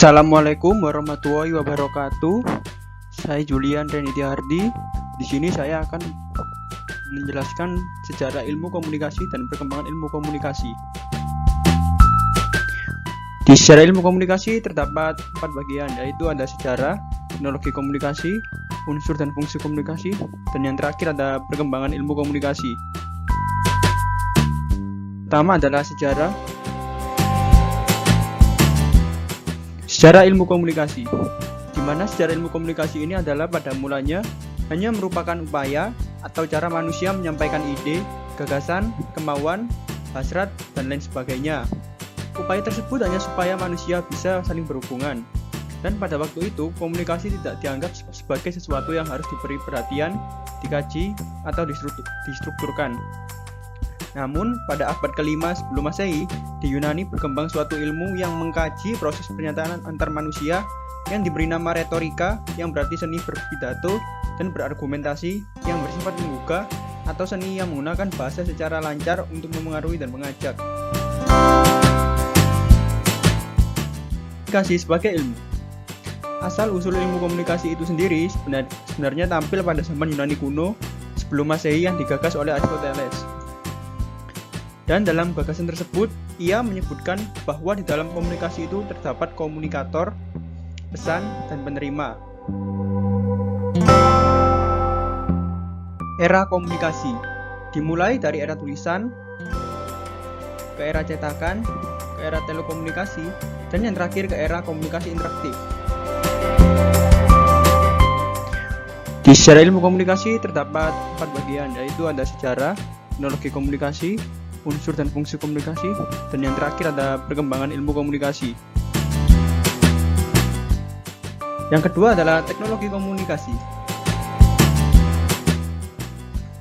Assalamualaikum warahmatullahi wabarakatuh. Saya Julian Renity Hardi. Di sini saya akan menjelaskan sejarah ilmu komunikasi dan perkembangan ilmu komunikasi. Di sejarah ilmu komunikasi terdapat 4 bagian, yaitu ada sejarah, teknologi komunikasi, unsur dan fungsi komunikasi, dan yang terakhir ada perkembangan ilmu komunikasi. Pertama adalah sejarah. Sejarah ilmu komunikasi, di mana sejarah ilmu komunikasi ini adalah pada mulanya hanya merupakan upaya atau cara manusia menyampaikan ide, gagasan, kemauan, hasrat, dan lain sebagainya. Upaya tersebut hanya supaya manusia bisa saling berhubungan. Dan pada waktu itu, komunikasi tidak dianggap sebagai sesuatu yang harus diberi perhatian, dikaji, atau distrukturkan. Namun, pada abad ke-5 sebelum Masehi, di Yunani berkembang suatu ilmu yang mengkaji proses pernyataan antar manusia yang diberi nama retorika, yang berarti seni berpidato dan berargumentasi yang bersifat menggugah, atau seni yang menggunakan bahasa secara lancar untuk memengaruhi dan mengajak. Komunikasi sebagai ilmu. Asal-usul ilmu komunikasi itu sendiri sebenarnya tampil pada zaman Yunani kuno sebelum Masehi yang digagas oleh Aristoteles. Dan dalam gagasan tersebut, ia menyebutkan bahwa di dalam komunikasi itu terdapat komunikator, pesan, dan penerima. Era komunikasi dimulai dari era tulisan, ke era cetakan, ke era telekomunikasi, dan yang terakhir ke era komunikasi interaktif. Di sejarah ilmu komunikasi terdapat 4 bagian, yaitu ada sejarah, teknologi komunikasi, unsur dan fungsi komunikasi, dan yang terakhir ada perkembangan ilmu komunikasi. Yang kedua adalah teknologi komunikasi.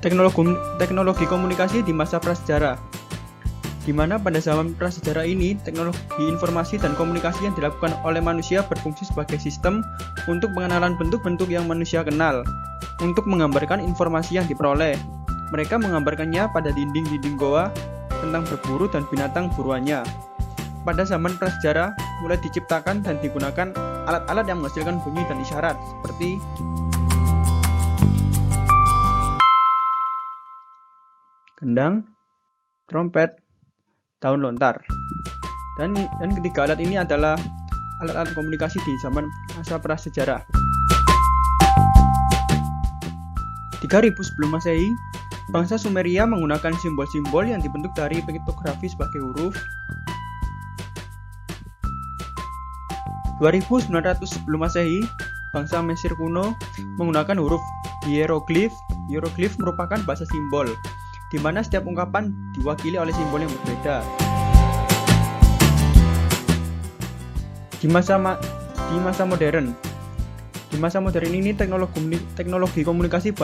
Teknologi komunikasi di masa prasejarah, di mana pada zaman prasejarah ini teknologi informasi dan komunikasi yang dilakukan oleh manusia berfungsi sebagai sistem untuk pengenalan bentuk-bentuk yang manusia kenal, untuk menggambarkan informasi yang diperoleh. Mereka menggambarkannya pada dinding-dinding goa tentang berburu dan binatang buruannya. Pada zaman prasejarah mulai diciptakan dan digunakan alat-alat yang menghasilkan bunyi dan isyarat seperti gendang, trompet, daun lontar. Dan ketiga alat ini adalah alat-alat komunikasi di zaman masa prasejarah. 3000 sebelum Masehi, bangsa Sumeria menggunakan simbol-simbol yang dibentuk dari piktografi sebagai huruf. 2900 sebelum Masehi, bangsa Mesir kuno menggunakan huruf hieroglif. Hieroglif merupakan bahasa simbol, di mana setiap ungkapan diwakili oleh simbol yang berbeda. Di masa modern ini teknologi komunikasi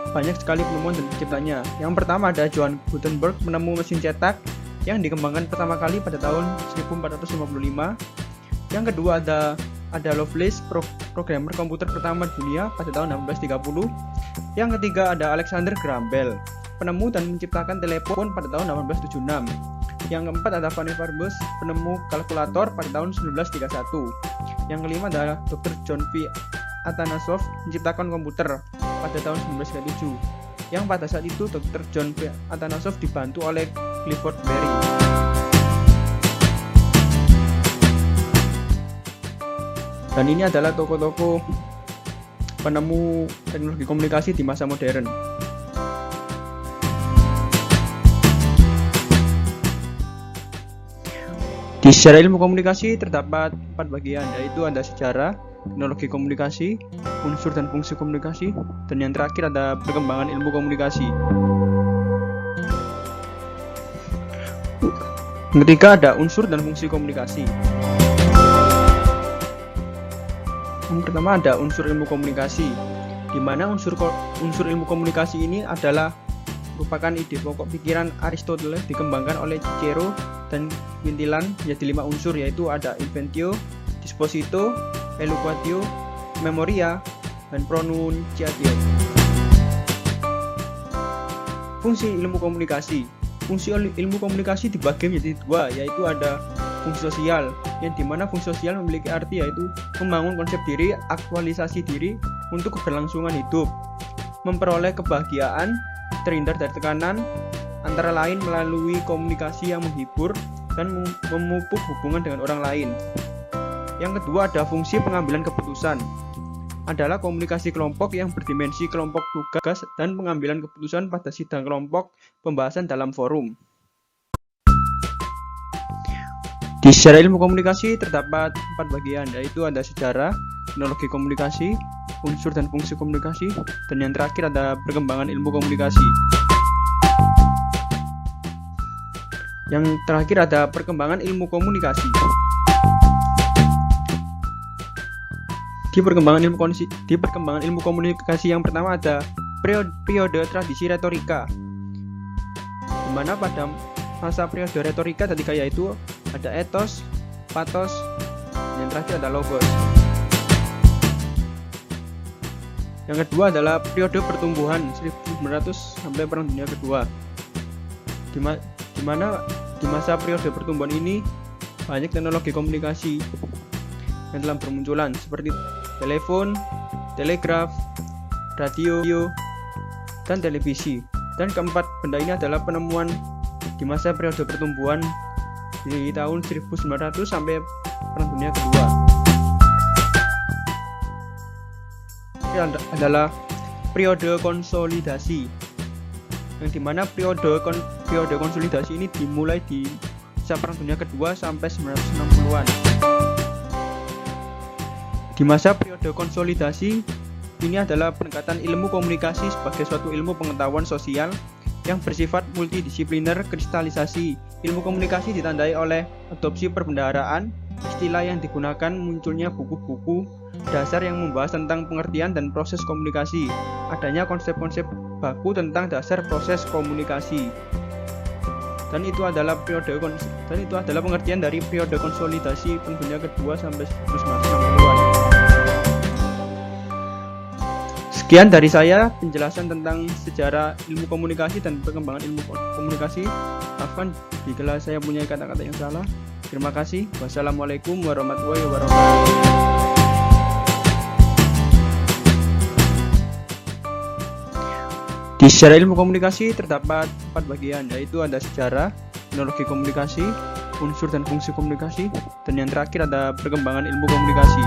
banyak sekali penemuan dan penciptanya. Yang pertama ada Johann Gutenberg, penemu mesin cetak yang dikembangkan pertama kali pada tahun 1455. Yang kedua ada Lovelace, programmer komputer pertama dunia pada tahun 1630. Yang ketiga ada Alexander Graham Bell, penemu dan menciptakan telepon pada tahun 1876. Yang keempat ada Vannevar Bush, penemu kalkulator pada tahun 1931. Yang kelima adalah Dr. John V. Atanasov, menciptakan komputer pada tahun 1937. Yang pada saat itu Dr. John V. Atanasov dibantu oleh Clifford Berry. Dan ini adalah tokoh-tokoh penemu teknologi komunikasi di masa modern. Di sejarah ilmu komunikasi terdapat 4 bagian, yaitu ada sejarah, teknologi komunikasi, unsur dan fungsi komunikasi, dan yang terakhir ada perkembangan ilmu komunikasi. Yang ketiga ada unsur dan fungsi komunikasi. Yang pertama ada unsur ilmu komunikasi, di mana unsur ilmu komunikasi ini adalah merupakan ide pokok pikiran Aristoteles dikembangkan oleh Cicero dan Quintilian menjadi 5 unsur, yaitu ada inventio, dispositio, eloquatio, memoria, dan pronunciatio. Fungsi ilmu komunikasi. Fungsi ilmu komunikasi dibagi menjadi 2, yaitu ada fungsi sosial, yang dimana fungsi sosial memiliki arti yaitu membangun konsep diri, aktualisasi diri untuk keberlangsungan hidup, memperoleh kebahagiaan, terhindar dari tekanan, antara lain melalui komunikasi yang menghibur dan memupuk hubungan dengan orang lain. Yang kedua ada fungsi pengambilan keputusan, adalah komunikasi kelompok yang berdimensi kelompok tugas dan pengambilan keputusan pada sidang kelompok, pembahasan dalam forum. Di sejarah ilmu komunikasi terdapat 4 bagian, yaitu ada sejarah, teknologi komunikasi, unsur dan fungsi komunikasi, dan yang terakhir ada perkembangan ilmu komunikasi. Yang terakhir ada perkembangan ilmu komunikasi. Di perkembangan ilmu komunikasi yang pertama ada periode tradisi retorika, di mana pada masa periode retorika ketika yaitu ada etos, patos, dan yang terakhir ada logos. Yang kedua adalah periode pertumbuhan 1900 sampai Perang Dunia Kedua, di mana di masa periode pertumbuhan ini banyak teknologi komunikasi yang telah bermunculan seperti telepon, telegraf, radio, dan televisi. Dan keempat benda ini adalah penemuan di masa periode pertumbuhan di tahun 1900 sampai Perang Dunia Kedua. Ini adalah periode konsolidasi, yang dimana periode konsolidasi ini dimulai di masa Perang Dunia Kedua sampai 1960-an. Di masa periode konsolidasi ini adalah pendekatan ilmu komunikasi sebagai suatu ilmu pengetahuan sosial yang bersifat multidisipliner kristalisasi. Ilmu komunikasi ditandai oleh adopsi perbendaharaan, istilah yang digunakan, munculnya buku-buku dasar yang membahas tentang pengertian dan proses komunikasi, adanya konsep-konsep baku tentang dasar proses komunikasi. Dan itu adalah pengertian dari periode konsolidasi Perang Dunia Kedua sampai 1960-an. Sekian dari saya penjelasan tentang sejarah ilmu komunikasi dan perkembangan ilmu komunikasi. Maafkan jika saya punya kata-kata yang salah. Terima kasih. Wassalamualaikum warahmatullahi wabarakatuh. Di sejarah ilmu komunikasi terdapat 4 bagian, yaitu ada sejarah, teknologi komunikasi, unsur dan fungsi komunikasi, dan yang terakhir ada perkembangan ilmu komunikasi.